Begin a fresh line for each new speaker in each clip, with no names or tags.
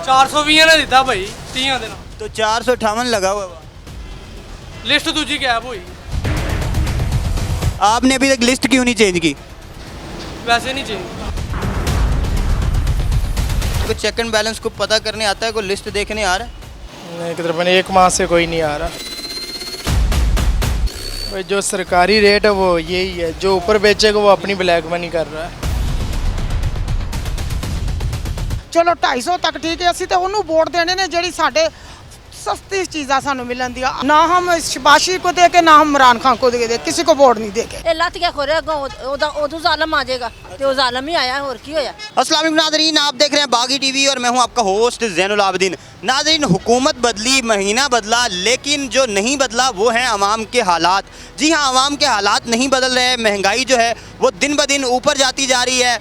420 ने दिता भाई 30 दिन
तो 458 लगा हुआ है।
लिस्ट दूजी गैप हुई।
आपने अभी तक लिस्ट क्यों नहीं चेंज की?
वैसे नहीं चाहिए।
तो चेक एंड बैलेंस को पता करने आता है, कोई लिस्ट देखने आ रहा है?
नहीं तकरीबन 1 माह से कोई नहीं आ रहा भाई। जो सरकारी रेट है वो यही है, जो ऊपर बेचेगा वो अपनी ब्लैक मनी कर रहा है।
ਚਲੋ 250 तक ठीक है ਅਸੀਂ ਤਾਂ ਉਹਨੂੰ ਵੋਟ ਦੇਣੇ ਨੇ ਜਿਹੜੀ ਸਾਡੇ सस्ती चीज़ा सानू मिलन दिया ना। हम शबाशी को दे के ना हम इमरान खान को दे किसी को वोट नहीं देके।
ਇਹ ਲੱਤ ਕੇ ਖੋਰੇ ਉਦੋਂ ਜ਼ਾਲਮ ਆ ਜਾਏਗਾ ਤੇ ਉਹ ਜ਼ਾਲਮ ਹੀ ਆਇਆ, ਹੋਰ ਕੀ ਹੋਇਆ।
अस्सलाम वालेकुम नाज़रीन, आप देख रहे हैं बागी टीवी और मैं हूं आपका होस्ट ज़ैनुल आबिदीन। नाज़रीन, हुकूमत बदली, महीना बदला, लेकिन जो नहीं बदला वो हैं अवाम के हालात। जी हाँ, अवाम के हालात नहीं बदल रहे। महंगाई जो है वो दिन ब दिन ऊपर जाती जा रही है।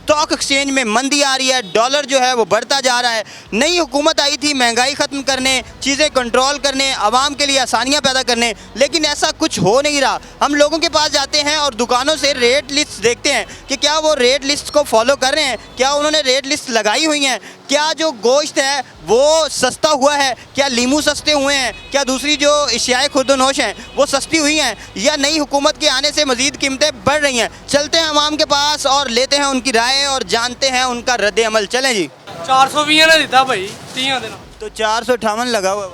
स्टॉक एक्सचेंज में मंदी आ रही है, डॉलर जो है वो बढ़ता जा रहा है। नई हुकूमत आई थी महंगाई ख़त्म करने, चीज़ें कंट्रोल करने, आवाम के लिए आसानियाँ पैदा करने, लेकिन ऐसा कुछ हो नहीं रहा। हम लोगों के पास जाते हैं और दुकानों से रेट लिस्ट देखते हैं कि क्या वो रेट लिस्ट को फॉलो कर रहे हैं, क्या उन्होंने रेट लिस्ट लगाई हुई हैं, क्या जो गोश्त है वो सस्ता हुआ है, क्या लीमू सस्ते हुए हैं, क्या दूसरी जो अशियाए खुर्दनोश हैं वो सस्ती हुई हैं, या नई हुकूमत के आने से मज़ीद कीमतें बढ़ रही हैं। चलते हैं अवाम के पास और लेते हैं उनकी राय और जानते हैं उनका रद्द अमल। चलें जी।
420 ने दिता भाई 30 दिन
तो 458 लगा हुआ है।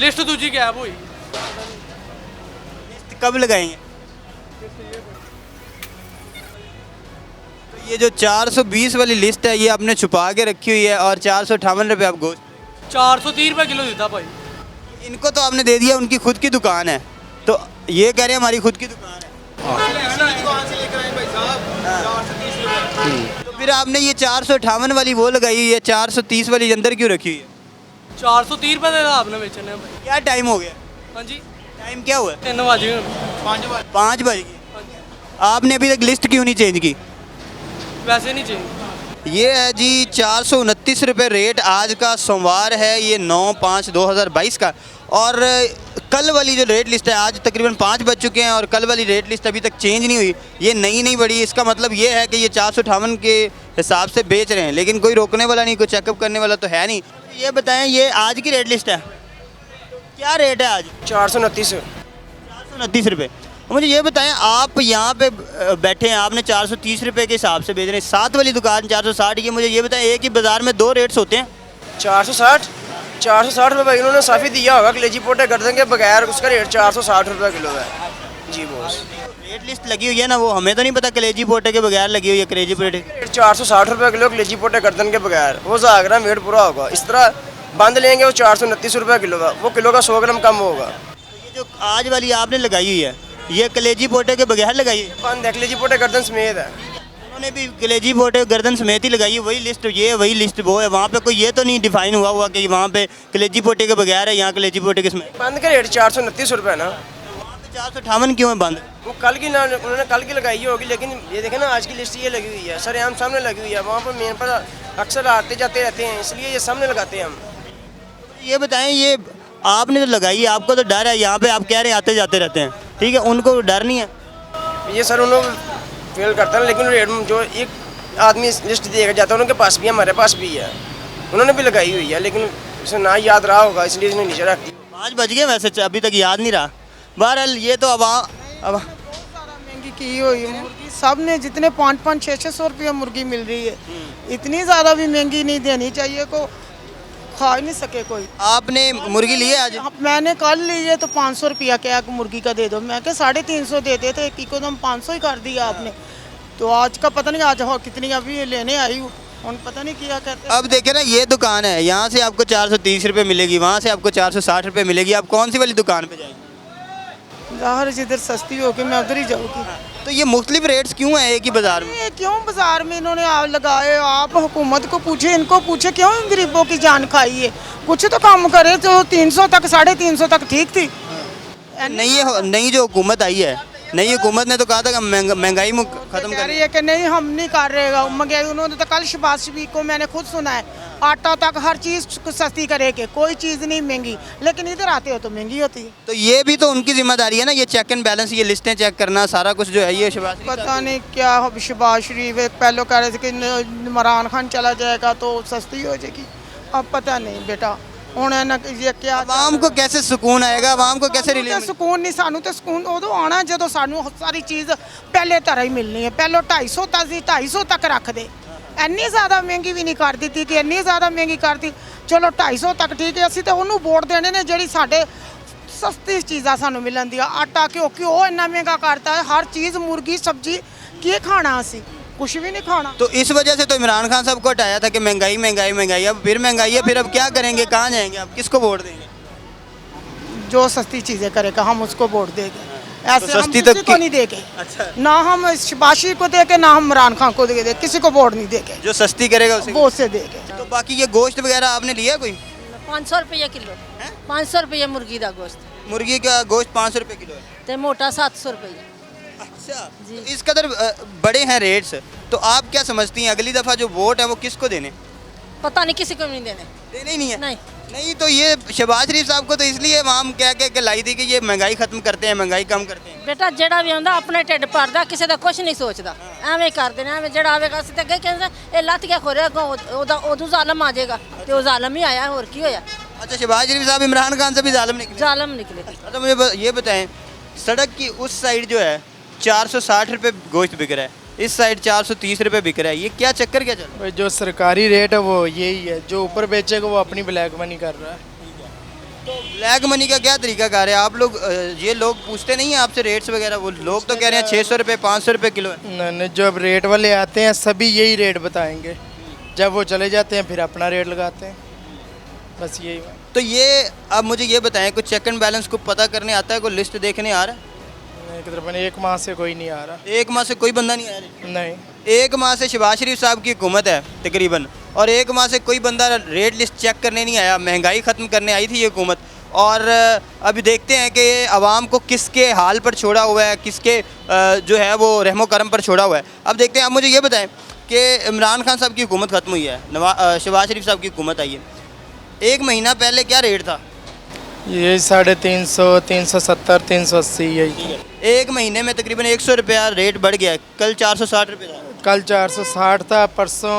लिस्ट दूजी गैप हुई।
कब लगाएंगे? तो ये जो 420 वाली लिस्ट है ये आपने छुपा के रखी हुई है और 458 रुपये आप गोश्त,
430 रुपये किलो दिता भाई।
इनको तो आपने दे दिया, उनकी खुद की दुकान है, तो ये कह रहे हैं हमारी खुद की दुकान है। तो फिर आपने ये 458 वाली वो लगाई हुई है, 430 वाली अंदर क्यों रखी हुई है?
430 रुपये देता आपने बेचने भाई।
क्या टाइम हो गया?
हाँ जी,
टाइम क्या हुआ?
3 बजे
5 बज गए। आपने अभी तक लिस्ट क्यों नहीं चेंज की?
वैसे नहीं चाहिए।
ये है जी 429 रुपये रेट। आज का सोमवार है, ये 9/5/2022 का। और कल वाली जो रेट लिस्ट है, आज तकरीबन 5 बज चुके हैं और कल वाली रेट लिस्ट अभी तक चेंज नहीं हुई, ये नई बढ़ी। इसका मतलब ये है कि ये 458 के हिसाब से बेच रहे हैं, लेकिन कोई रोकने वाला नहीं, कोई चेकअप करने वाला तो है नहीं। ये बताएं, ये आज की रेट लिस्ट है, क्या रेट है आज? 429 रुपये। मुझे ये बताएं, आप यहाँ पे बैठे हैं, आपने 430 रुपये के हिसाब से बेच रहे हैं, 7 वाली दुकान 460 की। मुझे ये बताएं, एक ही बाज़ार में 2 रेट्स होते हैं?
460 रुपये भाई इन्होंने साफ़ी दिया होगा। कलेजी पोटे गर्दन के बगैर उसका रेट 460 रुपये किलो है जी बॉस।
रेट लिस्ट लगी हुई है ना, वो हमें तो नहीं पता कलेजी पोटे के बगैर लगी हुई है। कलेजी पोटे
460 रुपये किलो कलेजी पोटे गर्दन के बगैर, वो जागरा वेट पूरा होगा। इस तरह बंद लेंगे वो 429 रुपये किलो का, वो किलो का 100 ग्राम कम होगा।
ये जो आज वाली आपने लगाई हुई है, ये कलेजी पोटे के बगैर लगाई है?
बंद है, कलेजी पोटे गर्दन समेत है।
उन्होंने भी कलेजी पोटे गर्दन समेत ही लगाई है। वही लिस्ट ये, वही लिस्ट वो है। वहाँ पे कोई ये तो नहीं डिफाइन हुआ कि वहाँ पे कलेजी पोटे के बगैर है, यहाँ कलेजी पोटे के समेत।
बंद का रेट 429 रुपये ना।
वहाँ पे 458 क्यों है बंद?
वो कल की ना, उन्होंने कल की लगाई होगी, लेकिन ये देखें ना आज की लिस्ट ये लगी हुई है, सरेआम सामने लगी हुई है। वहाँ पर मेन पर अक्सर आते जाते रहते हैं, इसलिए ये सामने लगाते हैं हम।
ये बताएं, ये आपने तो लगाई है, आपको तो डर है, यहाँ पे आप कह रहे हैं आते जाते रहते हैं, ठीक है, उनको डर नहीं है?
ये सर उन लोग फेल करते हैं, लेकिन रेट जो एक आदमी लिस्ट देकर जाता है उनके पास भी है, हमारे पास भी है, उन्होंने भी लगाई हुई है, लेकिन उसे ना याद रहा होगा इसलिए उसने नीचे रख दी।
5 बज गए, वैसे अभी तक याद नहीं रहा। बहरहाल ये तो अब
महंगी की हुई मुर्गी, सब ने जितने 500 600 रुपये मुर्गी मिल रही है, इतनी ज़्यादा भी महंगी नहीं देनी चाहिए, को खा ही नहीं सके कोई।
आपने मुर्गी ली है आज?
मैंने कल ली है, तो 500 रुपया क्या मुर्गी का दे दो, मैं क्या 350 देते थे, एक को तो हम 500 ही कर दिया आपने। तो आज का पता नहीं आज हो कितनी, अभी लेने आई हूँ, उन पता नहीं क्या कहते।
अब देखे ना, ये दुकान है, यहाँ से आपको 430 रुपये मिलेगी, वहाँ से आपको 460 रुपये मिलेगी। आप कौन सी वाली दुकान पे जाएंगे?
ज़ाहिर जिधर सस्ती होगी मैं उधर ही जाऊँगी।
तो ये मुख्तलिफ रेट्स क्यों हैं एक ही बाज़ार में?
ये क्यों बाजार में इन्होंने लगाए? आप हुकूमत को पूछे, इनको पूछे, क्यों गरीबों की जान खाई है? कुछ तो काम करे। तो 300 तक 350 तक ठीक थी।
नई जो हुकूमत आई है, नई हुकूमत ने तो कहा था कि महंगाई खत्म
कह
कर
रही है कि नहीं हम नहीं कर रहे महंगाई। उन्होंने तो कल शहबाज शफीक को मैंने खुद सुना है, आटा तक हर चीज़ सस्ती करेंगे, कोई चीज़ नहीं महंगी, लेकिन इधर आते हो तो महंगी होती है।
तो ये भी तो उनकी जिम्मेदारी है ना, ये चेक एंड बैलेंस, ये लिस्टें चेक करना, सारा कुछ जो है ये शहबाज शरीफ साहब
पता नहीं क्या हो, शहबाज शरीफ एक पहले कह रहे थे कि इमरान खान चला जाएगा तो सस्ती हो जाएगी, अब पता नहीं बेटा ਹੁਣ ਇਹਨਾਂ ਇਹ ਕਿਆ
आवाम को कैसे सुकून आएगा, आवाम को कैसे रिलीफ
ਸਕੂਨ ਨਹੀਂ, ਸਾਨੂੰ ਤੇ ਸਕੂਨ ਉਦੋਂ ਆਣਾ ਜਦੋਂ ਸਾਨੂੰ ਸਾਰੀ ਚੀਜ਼ ਪਹਿਲੇ ਤਰ੍ਹਾਂ ਹੀ ਮਿਲਣੀ ਹੈ। ਪਹਿਲਾਂ 250 ਤਾਂ ਸੀ 250 ਤੱਕ ਰੱਖਦੇ, ਇੰਨੀ ਜ਼ਿਆਦਾ ਮਹਿੰਗੀ ਵੀ ਨਹੀਂ ਕਰ ਦਿੱਤੀ ਕਿ ਇੰਨੀ ਜ਼ਿਆਦਾ ਮਹਿੰਗੀ ਕਰਤੀ। ਚਲੋ 250 ਤੱਕ ਠੀਕ ਹੈ, ਅਸੀਂ ਤਾਂ ਉਹਨੂੰ ਵੋਟ ਦੇਣੇ ਨੇ ਜਿਹੜੀ ਸਾਡੇ ਸਸਤੀ ਚੀਜ਼ਾਂ ਸਾਨੂੰ ਮਿਲਣ ਦੀਆਂ। ਆਟਾ ਘਿਓ ਇੰਨਾ ਮਹਿੰਗਾ ਕਰਤਾ ਹੈ, ਹਰ ਚੀਜ਼ ਮੁਰਗੀ ਸਬਜ਼ੀ ਕੀ ਖਾਣਾ ਅਸੀਂ, कुछ भी नहीं खाना।
तो इस वजह से तो इमरान खान साहब को हटाया था कि महंगाई महंगाई महंगाई, अब फिर महंगाई है, फिर अब क्या करेंगे, कहाँ जाएंगे, अब किसको वोट देंगे?
जो सस्ती चीज़ें करेगा हम उसको वोट देंगे, ऐसे हम
सस्ती
किसी
तो
को नहीं देंगे।
अच्छा,
ना हम शहबाशी को देंगे ना हम इमरान खान को देंगे, किसी को वोट नहीं देंगे,
जो सस्ती करेगा उसे।
वो से देंगे।
तो बाकी ये गोश्त वगैरह आपने लिया कोई?
500 रुपये किलो, 500 रुपये मुर्गी का गोश्त,
मुर्गी का गोश्त 500 रुपये किलो है।
ते मोटा 700 रुपये।
अच्छा, तो इस कदर बड़े हैं रेट्स, तो आप क्या समझती हैं अगली दफ़ा जो वोट है वो किसको देने?
पता नहीं किसी को नहीं देने।
देने ही नहीं है।
नहीं
नहीं तो ये शहबाज शरीफ साहब को तो इसलिए आवाम कह के लाई थी कि ये महंगाई खत्म करते हैं, महंगाई कम करते हैं।
बेटा ਜਿਹੜਾ ਵੀ ਆਉਂਦਾ ਆਪਣੇ ਢਿੱਡ ਭਰਦਾ, ਕਿਸੇ ਦਾ ਕੁਝ ਨਹੀਂ ਸੋਚਦਾ, ਐਵੇਂ ਹੀ ਕਰਦੇ ਨੇ। ਐਵੇਂ ਜਿਹੜਾ ਆਵੇਗਾ ਅਸੀਂ ਤਾਂ ਅੱਗੇ ਕਹਿੰਦੇ ਇਹ ਲੱਤ ਗਿਆ ਖੋਰਿਆ ਉਹਦਾ ਉਦੋਂ ਜ਼ਾਲਮ ਆ ਜਾਏਗਾ, ਤੇ ਉਹ ਜ਼ਾਲਮ ਹੀ ਆਇਆ, ਹੋਰ ਕੀ ਹੋਇਆ?
अच्छा, शहबाज शरीफ साहब इमरान खान से भी जालिम निकले।
ਜ਼ਾਲਮ ਨਿਕਲੇ।
अच्छा, मुझे ये बताएं, सड़क की उस साइड जो है 460 रुपये गोश्त बिक रहा है, इस साइड 430 रुपये बिक रहा है, ये क्या चक्कर क्या चल रहा है?
भाई जो सरकारी रेट है वो यही है, जो ऊपर बेचेगा वो अपनी ब्लैक मनी कर रहा है।
तो ब्लैक मनी का क्या तरीका कार है? आप लोग ये लोग पूछते नहीं हैं आपसे रेट्स वगैरह? वो लोग तो कह रहे हैं 600 रुपये 500 रुपये किलो है।
नहीं, जब रेट वाले आते हैं सभी यही रेट बताएंगे, जब वो चले जाते हैं फिर अपना रेट लगाते हैं, बस यही है।
तो ये अब मुझे ये बताएं, कुछ चेक एंड बैलेंस को पता करने आता है, कोई लिस्ट देखने आ रहा है?
एक माह से कोई नहीं आ रहा।
एक माह से कोई बंदा नहीं आ रहा?
नहीं,
एक माह से शहबाज शरीफ साहब की हुकूमत है तकरीबन, और एक माह से कोई बंदा रेट लिस्ट चेक करने नहीं आया। महंगाई ख़त्म करने आई थी ये हुकूमत, और अभी देखते हैं कि आवाम को किसके हाल पर छोड़ा हुआ है, किसके जो है वो रहमो करम पर छोड़ा हुआ है। अब देखते हैं। आप मुझे ये बताएं कि इमरान खान साहब की हुकूमत ख़त्म हुई है, शहबाज शरीफ साहब की हुकूमत आई है, एक महीना पहले क्या रेट था?
ये 350, 370, 380 यही।
एक महीने में तकरीबन 100 रुपया रेट बढ़ गया है। कल 460 रुपये था,
कल 460 था, परसों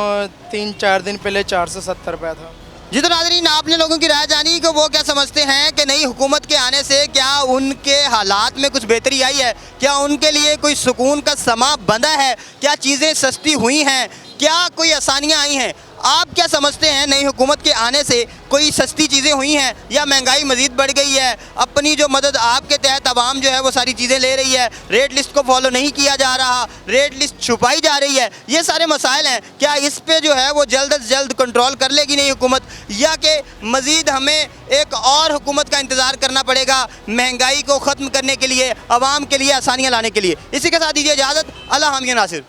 3-4 दिन पहले 470 रुपया था।
जी तो नाज़रीन, आपने लोगों की राय जानी कि वो क्या समझते हैं कि नई हुकूमत के आने से क्या उनके हालात में कुछ बेहतरी आई है, क्या उनके लिए कोई सुकून का समा बंधा है, क्या चीज़ें सस्ती हुई हैं, क्या कोई आसानियाँ आई हैं? आप क्या समझते हैं, नई हुकूमत के आने से कोई सस्ती चीज़ें हुई हैं या महंगाई मज़ीद बढ़ गई है? अपनी जो मदद आपके तहत आवाम जो है वो सारी चीज़ें ले रही है, रेट लिस्ट को फॉलो नहीं किया जा रहा, रेट लिस्ट छुपाई जा रही है, ये सारे मसाइल हैं। क्या इस पे जो है वो जल्द अज जल्द कंट्रोल कर लेगी नई हुकूमत, या कि मज़ीद हमें एक और हुकूमत का इंतज़ार करना पड़ेगा महंगाई को ख़त्म करने के लिए, आवाम के लिए आसानियाँ लाने के लिए? इसी के साथ दीजिए इजाज़त। अल्लाह हामिद नासिर।